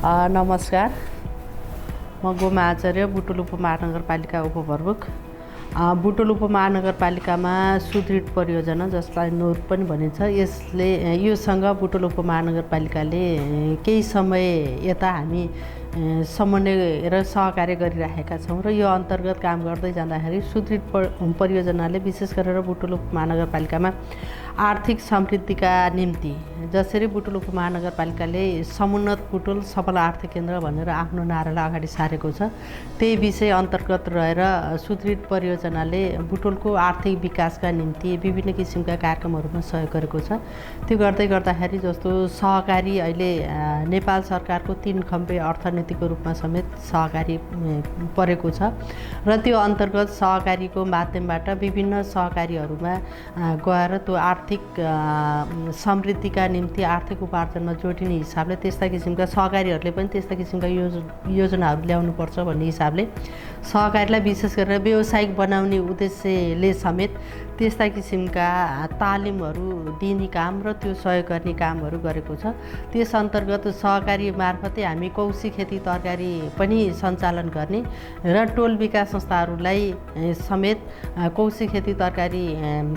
नमस्कार, म गोमा आचार्य, बुटुल उपमहानगरपालिका उपप्रमुख। बुटुल उपमहानगरपालिकामा सुदृढ परियोजना, जसलाई नोर पनि भनिन्छ, योसँग बुटुल उपमहानगरपालिकाले केही समय यता हामी समन्वय र सहकार्य गरिरहेका छौँ र यो अन्तर्गत काम गर्दै जाँदाखेरि सुदृढ परियोजनाले विशेष गरेर बुटुल उपमहानगरपालिकामा आर्थिक समृद्धिका निम्ति, जसरी बुटुल उपमहानगरपालिकाले समुन्नत बुटुल सफल आर्थिक केन्द्र भनेर आफ्नो नारालाई अगाडि सारेको छ, त्यही विषय अन्तर्गत रहेर सुदृढ परियोजनाले बुटुलको आर्थिक विकासका निम्ति विभिन्न किसिमका कार्यक्रमहरूमा सहयोग गरेको छ। त्यो गर्दै गर्दाखेरि जस्तो सहकारी अहिले नेपाल सरकारको 3 खम्बे अर्थनीतिको रूपमा समेत सहकारी परेको छ र त्यो अन्तर्गत सहकारीको माध्यमबाट विभिन्न सहकारीहरूमा गएर त्यो आर्थिक समृद्धिका निम्ति आर्थिक उपार्जनमा जोडिने हिसाबले त्यस्ता किसिमका सहकारीहरूले पनि त्यस्ता किसिमका योजनाहरू ल्याउनुपर्छ भन्ने हिसाबले सहकारीलाई विशेष गरेर व्यावसायिक बनाउने उद्देश्यले समेत त्यस्ता किसिमका तालिमहरू दिने काम र त्यो सहयोग गर्ने कामहरू गरेको छ। त्यस अन्तर्गत सहकारी मार्फतै हामी कौशी खेती तरकारी पनि सञ्चालन गर्ने र टोल विकास संस्थाहरूलाई समेत कौशी खेती तरकारी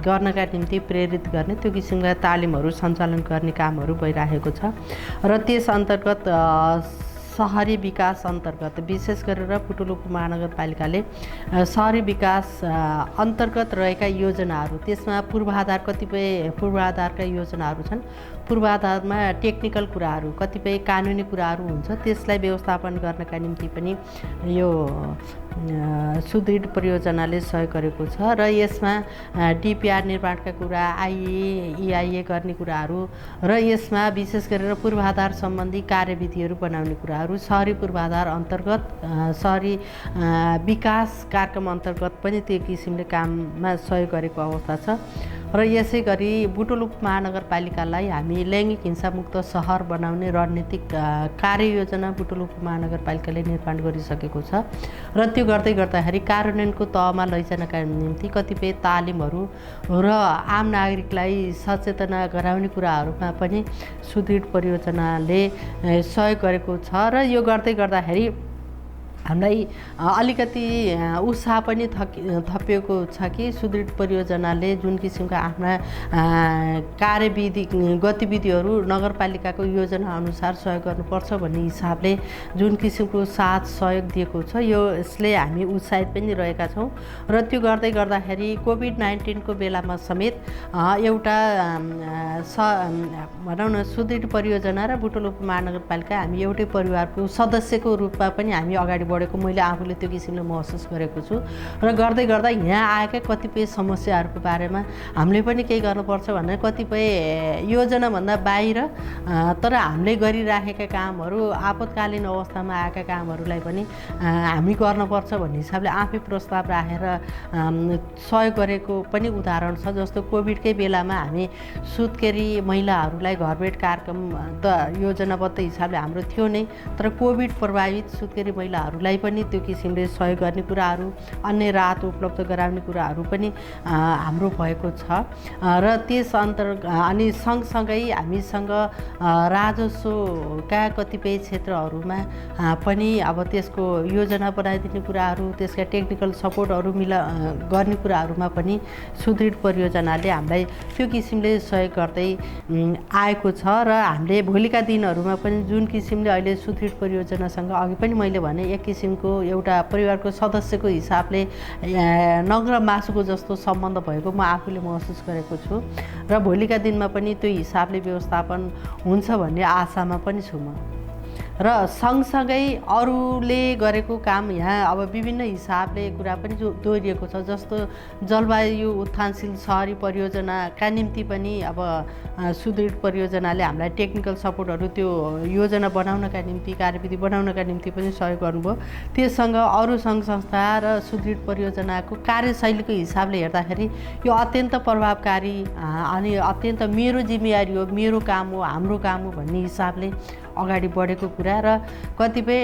गर्नका निम्ति प्रेरित गर्ने त्यो किसिमका तालिमहरू सञ्चालन गर्ने कामहरू भइरहेको छ र त्यस अन्तर्गत सहरी विकास अन्तर्गत विशेष गरेर बुटुल उपमहानगरपालिकाले सहरी विकास अन्तर्गत रहेका योजनाहरू, त्यसमा कतिपय पूर्वाधारका योजनाहरू छन्। पूर्वाधारमा टेक्निकल कुराहरू, कतिपय कानुनी कुराहरू हुन्छ, त्यसलाई व्यवस्थापन गर्नका निम्ति पनि यो सुदृढ परियोजनाले सहयोग गरेको छ र यसमा डिपिआर निर्माणका कुरा, EIA गर्ने कुराहरू र यसमा विशेष गरेर पूर्वाधार सम्बन्धी कार्यविधिहरू बनाउने कुराहरू, सहरी पूर्वाधार अन्तर्गत सहरी विकास कार्यक्रम अन्तर्गत पनि त्यो किसिमले काममा सहयोग गरेको अवस्था छ र यसै गरी बुटुल उपमहानगरपालिकालाई हामी लैङ्गिक हिंसामुक्त सहर बनाउने रणनीतिक कार्ययोजना बुटुल उपमहानगरपालिकाले निर्माण गरिसकेको छ र त्यो गर्दै गर्दाखेरि कार्यान्वयनको तहमा लैजानका निम्ति कतिपय तालिमहरू र आम नागरिकलाई सचेतना गराउने कुराहरूमा पनि सुदृढ परियोजनाले सहयोग गरेको छ र यो गर्दै गर्दाखेरि हामीलाई अलिकति उत्साह पनि थपिएको छ कि सुदृढ परियोजनाले जुन किसिमका आफ्ना कार्यविधि गतिविधिहरू नगरपालिकाको योजना अनुसार सहयोग गर्नुपर्छ भन्ने हिसाबले जुन किसिमको साथ सहयोग दिएको छ, यसले हामी उत्साहित पनि रहेका छौँ र त्यो गर्दै गर्दाखेरि कोभिड-19 को बेलामा समेत एउटा भनौँ न सुदृढ परियोजना र बुटुल उपमहानगरपालिका हामी एउटै परिवारको सदस्यको रूपमा पनि हामी अगाडि बढेको मैले आफूले त्यो किसिमले महसुस गरेको छु र गर्दै गर्दा यहाँ आएका कतिपय समस्याहरूको बारेमा हामीले पनि केही गर्नुपर्छ भनेर कतिपय योजनाभन्दा बाहिर तर हामीले गरिराखेका कामहरू, आपतकालीन अवस्थामा आएका कामहरूलाई पनि हामी गर्नुपर्छ भन्ने हिसाबले आफै प्रस्ताव राखेर सहयोग गरेको पनि उदाहरण छ। जस्तो कोभिडकै बेलामा हामी सुत्केरी महिलाहरूलाई घरबेड कार्यक्रम योजनाबद्ध हिसाबले हाम्रो थियो नै, तर कोभिड प्रभावित सुत्केरी महिलाहरूलाई पनि त्यो किसिमले सहयोग गर्ने कुराहरू, अन्य राहत उपलब्ध गराउने कुराहरू पनि हाम्रो भएको छ र त्यस अनि सँगसँगै हामीसँग राजस्वका कतिपय क्षेत्रहरूमा पनि अब त्यसको योजना बनाइदिने कुराहरू, त्यसका टेक्निकल सपोर्टहरू गर्ने कुराहरूमा पनि सुदृढ परियोजनाले हामीलाई त्यो किसिमले सहयोग गर्दै आएको छ र हामीले भोलिका दिनहरूमा पनि जुन किसिमले अहिले सुदृढ परियोजनासँग अघि पनि मैले भने एक किसिमको एउटा परिवारको सदस्यको हिसाबले नग र मासुको जस्तो सम्बन्ध भएको म आफूले महसुस गरेको छु र भोलिका दिनमा पनि त्यो हिसाबले व्यवस्थापन हुन्छ भन्ने आशामा पनि छु म। र सँगसँगै अरूले गरेको काम यहाँ अब विभिन्न हिसाबले कुरा पनि दोहोरिएको छ। जस्तो जलवायु उत्थानशील सहरी परियोजनाका निम्ति पनि अब सुदृढ परियोजनाले हामीलाई टेक्निकल सपोर्टहरू त्यो योजना बनाउनका निम्ति, कार्यविधि बनाउनका निम्ति पनि सहयोग गर्नुभयो। त्यससँग अरू सङ्घ संस्था र सुदृढ परियोजनाको कार्यशैलीको हिसाबले हेर्दाखेरि यो अत्यन्त प्रभावकारी अनि अत्यन्त मेरो जिम्मेवारी हो, मेरो काम हो, हाम्रो काम हो भन्ने हिसाबले अगाडि बढेको कुरा र कतिपय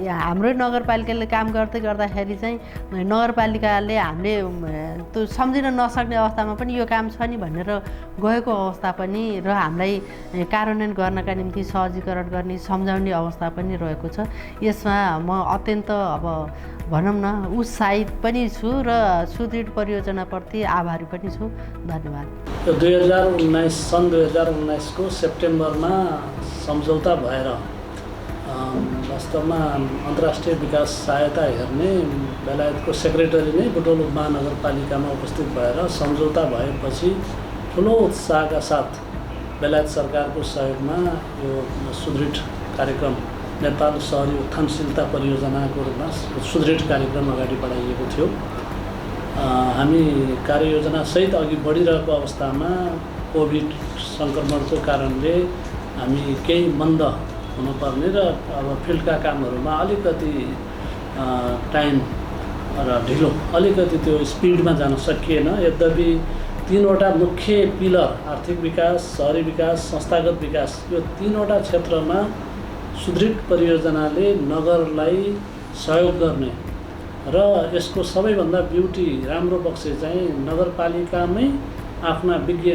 हाम्रै नगरपालिकाले काम गर्दाखेरि चाहिँ नगरपालिकाले हामीले त्यो सम्झिन नसक्ने अवस्थामा पनि यो काम छ नि भनेर गएको अवस्था पनि र हामीलाई कार्यान्वयन गर्नका निम्ति सहजीकरण गर्ने सम्झाउने अवस्था पनि रहेको छ। यसमा म अत्यन्त अब भनौँ न उत्साहित पनि छु र सुदृढ परियोजनाप्रति आभारी पनि छु। धन्यवाद। यो 2019 को सेप्टेम्बरमा सम्झौता भएर वास्तवमा अन्तर्राष्ट्रिय विकास सहायता हेर्ने बेलायतको सेक्रेटरी नै बुटवल उपमहानगरपालिकामा उपस्थित भएर सम्झौता भएपछि ठुलो उत्साहका साथ बेलायत सरकारको सहयोगमा यो सुदृढ कार्यक्रम नेपाल सहरी उत्थानशीलता परियोजनाको रूपमा सुदृढ कार्यक्रम अगाडि बढाइएको थियो। हामी कार्ययोजनासहित अघि बढिरहेको अवस्थामा कोभिड सङ्क्रमणको कारणले हामी केही मन्द हुनुपर्ने र अब फिल्डका कामहरूमा अलिकति टाइम र ढिलो अलिकति त्यो स्पिडमा जान सकिएन। यद्यपि 3वटा मुख्य पिलर आर्थिक विकास, सहरी विकास, संस्थागत विकास यो 3वटा क्षेत्रमा सुदृढ परियोजनाले नगरलाई सहयोग गर्ने र यसको सबैभन्दा ब्युटी राम्रो पक्ष चाहिँ नगरपालिकामै आफ्ना विज्ञ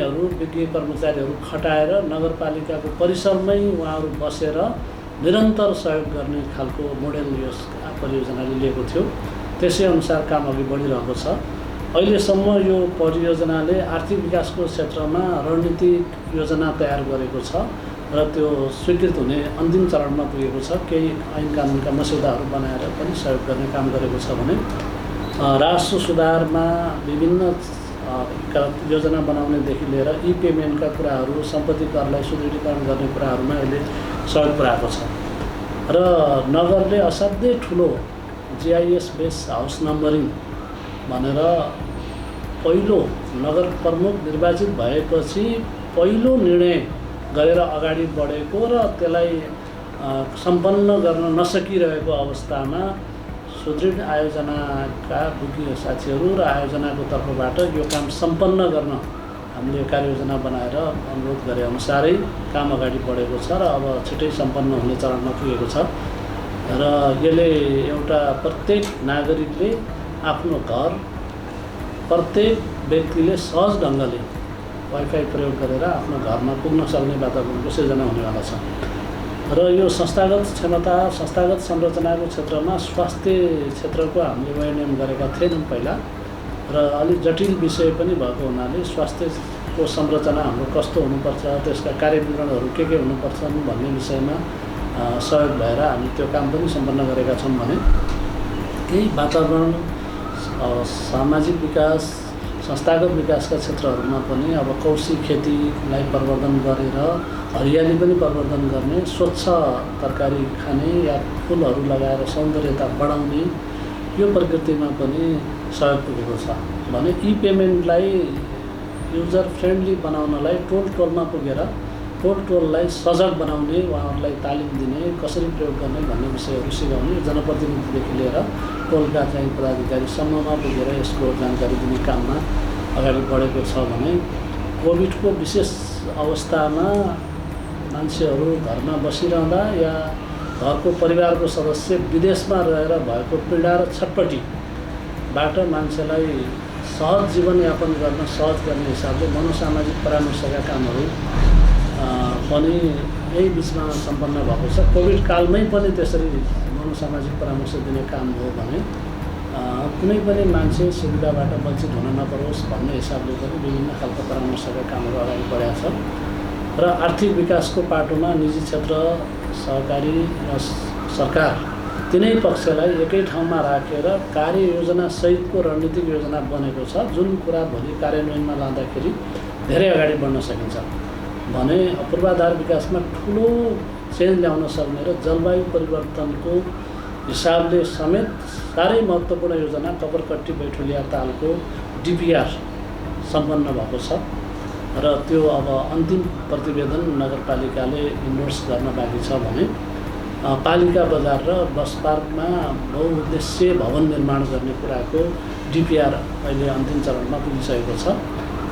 कर्मचारीहरू खटाएर नगरपालिकाको परिसरमै उहाँहरू बसेर निरन्तर सहयोग गर्ने खालको मोडेल यस परियोजनाले लिएको थियो। त्यसै अनुसार काम अघि बढिरहेको छ। अहिलेसम्म यो परियोजनाले आर्थिक विकासको क्षेत्रमा रणनीतिक योजना तयार गरेको छ र त्यो स्वीकृत हुने अन्तिम चरणमा पुगेको छ। केही ऐन कानुनका मस्यौदाहरू बनाएर पनि सहयोग गर्ने काम गरेको छ भने राजस्व सुधारमा विभिन्न योजना बनाउनेदेखि लिएर ई-पेमेन्टका कुराहरू, सम्पत्ति करलाई सुदृढीकरण गर्ने कुराहरूमा यसले सहयोग पुर्याएको छ र नगरले असाध्यै ठुलो GIS बेस हाउस नम्बरिङ भनेर पहिलो नगर प्रमुख निर्वाचित भएपछि पहिलो निर्णय गरेर अगाडि बढेको र त्यसलाई सम्पन्न गर्न नसकिरहेको अवस्थामा सुदृढ आयोजनाका विज्ञ साथीहरू र आयोजनाको तर्फबाट यो काम सम्पन्न गर्न हामीले कार्ययोजना बनाएर अनुरोध गरे अनुसारै काम अगाडि बढेको छ र अब छिटै सम्पन्न हुने चरणमा पुगेको छ र यसले एउटा प्रत्येक नागरिकले आफ्नो घर, प्रत्येक व्यक्तिले सहज ढङ्गले वाइफाई प्रयोग गरेर आफ्नो घरमा पुग्न सक्ने वातावरणको सिर्जना हुनेवाला छ र यो संस्थागत क्षमता, संस्थागत संरचनाको क्षेत्रमा स्वास्थ्य क्षेत्रको हामीले विनियम गरेका थिएनौँ पहिला र अलिक जटिल विषय पनि भएको हुनाले स्वास्थ्यको संरचना हाम्रो कस्तो हुनुपर्छ, त्यसका कार्यविवरणहरू के हुनुपर्छन् भन्ने विषयमा सहयोग भएर हामी त्यो काम पनि सम्पन्न गरेका छौँ भने केही वातावरण, सामाजिक विकास, संस्थागत विकासका क्षेत्रहरूमा पनि अब कौशी खेतीलाई प्रवर्धन गरेर हरियाली पनि प्रवर्धन गर्ने, स्वच्छ तरकारी खाने या फुलहरू लगाएर सौन्दर्यता बढाउने यो प्रकृतिमा पनि सहयोग पुगेको छ भने ई-पेमेन्टलाई युजर फ्रेन्डली बनाउनलाई टोलमा पुगेर टोललाई सजग बनाउने, उहाँहरूलाई तालिम दिने, कसरी प्रयोग गर्ने भन्ने विषयहरू सिकाउने जनप्रतिनिधिदेखि लिएर टोलका चाहिँ पदाधिकारीसम्ममा पुगेर यसको जानकारी दिने काममा अगाडि बढेको छ भने कोभिडको विशेष अवस्थामा मान्छेहरू घरमा बसिरहँदा या घरको परिवारको सदस्य विदेशमा रहेर भएको पीडा र छटपटीबाट मान्छेलाई सहज जीवनयापन गर्न सहज गर्ने हिसाबले मनोसामाजिक परामर्शका कामहरू पनि यही बिचमा सम्पन्न भएको छ। कोभिड कालमै पनि त्यसरी मनोसामाजिक परामर्श दिने काम हो भने कुनै पनि मान्छे सुविधाबाट वञ्चित हुन नपरोस् भन्ने हिसाबले पनि विभिन्न खालका परामर्शका कामहरू अगाडि बढाएको छ र आर्थिक विकासको पाटोमा निजी क्षेत्र, सहकारी र सरकार तिनै पक्षलाई एकै ठाउँमा राखेर कार्ययोजना सहितको रणनीतिक योजना बनेको छ जुन कुरा भोलि कार्यान्वयनमा लाँदाखेरि धेरै अगाडि बढ्न सकिन्छ भने पूर्वाधार विकासमा ठुलो चेन्ज ल्याउन सक्ने र जलवायु परिवर्तनको हिसाबले समेत साह्रै महत्त्वपूर्ण योजना कपरकट्टी बैठुलिया तालको DPR सम्पन्न भएको छ र त्यो अब अन्तिम प्रतिवेदन नगरपालिकाले इन्डोर्स गर्न बाँकी छ भने पालिका बजार र बस पार्कमा बहुउद्देश्य भवन निर्माण गर्ने कुराको DPR अहिले अन्तिम चरणमा पुगिसकेको छ।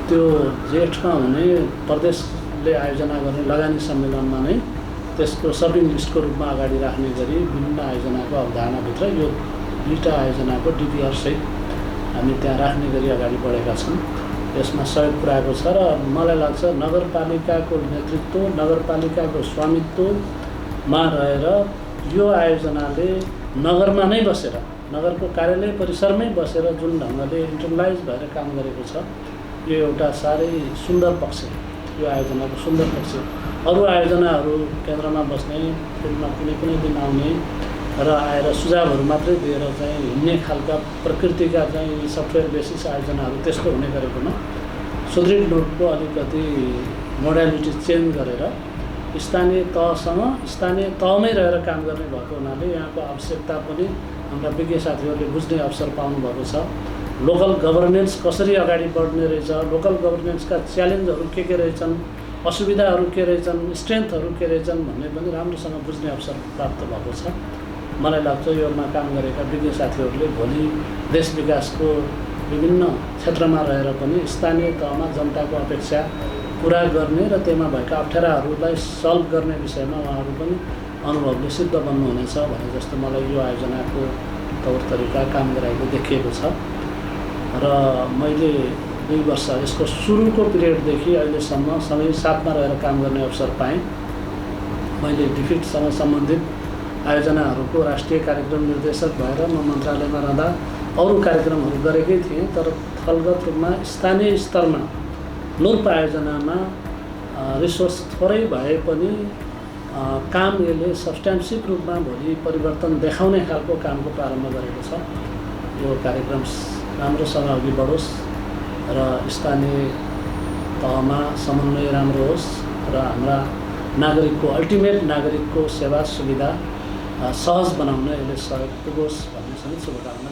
त्यो जेठमा हुने प्रदेशले आयोजना गर्ने लगानी सम्मेलनमा नै त्यसको सब लिस्टको रूपमा अगाडि राख्ने गरी विभिन्न आयोजनाको अवधारणाभित्र यो 2टा आयोजनाको DPR सहित हामी त्यहाँ राख्ने गरी अगाडि बढेका छौँ। यसमा सहयोग पुऱ्याएको छ र मलाई लाग्छ नगरपालिकाको नेतृत्व, नगरपालिकाको स्वामित्वमा रहेर यो आयोजनाले नगरमा नै बसेर, नगरको कार्यालय परिसरमै बसेर जुन ढङ्गले इन्टरनलाइज भएर काम गरेको छ, यो एउटा साह्रै सुन्दर पक्ष, यो आयोजनाको सुन्दर पक्ष। अरू आयोजनाहरू केन्द्रमा बस्ने, फिल्डमा कुनै दिन आउने र आएर सुझावहरू मात्रै दिएर चाहिँ हिँड्ने खालका प्रकृतिका चाहिँ सफ्टवेयर बेसिस आयोजनाहरू त्यस्तो हुने गरेकोमा सुदृढ नोटको अलिकति मोडालिटी चेन्ज गरेर स्थानीय तहसँग स्थानीय तहमै रहेर काम गर्ने भएको हुनाले यहाँको आवश्यकता पनि हाम्रा विज्ञ साथीहरूले बुझ्ने अवसर पाउनुभएको छ। लोकल गभर्नेन्स कसरी अगाडि बढ्ने रहेछ, लोकल गभर्नेन्सका च्यालेन्जहरू के रहेछन्, असुविधाहरू के रहेछन्, स्ट्रेन्थहरू के रहेछन् भन्ने पनि राम्रोसँग बुझ्ने अवसर प्राप्त भएको छ। मलाई लाग्छ योमा काम गरेका विज्ञ साथीहरूले भोलि देश विकासको विभिन्न क्षेत्रमा रहेर पनि स्थानीय तहमा जनताको अपेक्षा पुरा गर्ने र त्यसमा भएका अप्ठ्याराहरूलाई सल्भ गर्ने विषयमा उहाँहरू पनि अनुभवले सिद्ध बन्नुहुनेछ भने जस्तो मलाई यो आयोजनाको तौर तरिका काम गराएको देखिएको छ। र मैले 2 वर्ष यसको सुरुको पिरियडदेखि अहिलेसम्म सँगै साथमा रहेर काम गर्ने अवसर पाएँ। मैले डिफिटसँग सम्बन्धित आयोजनाहरूको राष्ट्रिय कार्यक्रम निर्देशक भएर म मन्त्रालयमा रहँदा अरू कार्यक्रमहरू गरेकै थिएँ, तर थलगत रूपमा स्थानीय स्तरमा नूर्प आयोजनामा रिसोर्स थोरै भए पनि काम यसले सब्स्टेन्सिभ रूपमा भोलि परिवर्तन देखाउने खालको कामको प्रारम्भ गरेको छ। यो कार्यक्रम राम्रोसँग अघि बढोस् र स्थानीय तहमा समन्वय राम्रो होस् र हाम्रा नागरिकको अल्टिमेट नागरिकको सेवा सुविधा सहज बनाउन यसले सहयोग पुगोस् भन्ने सबै शुभकामना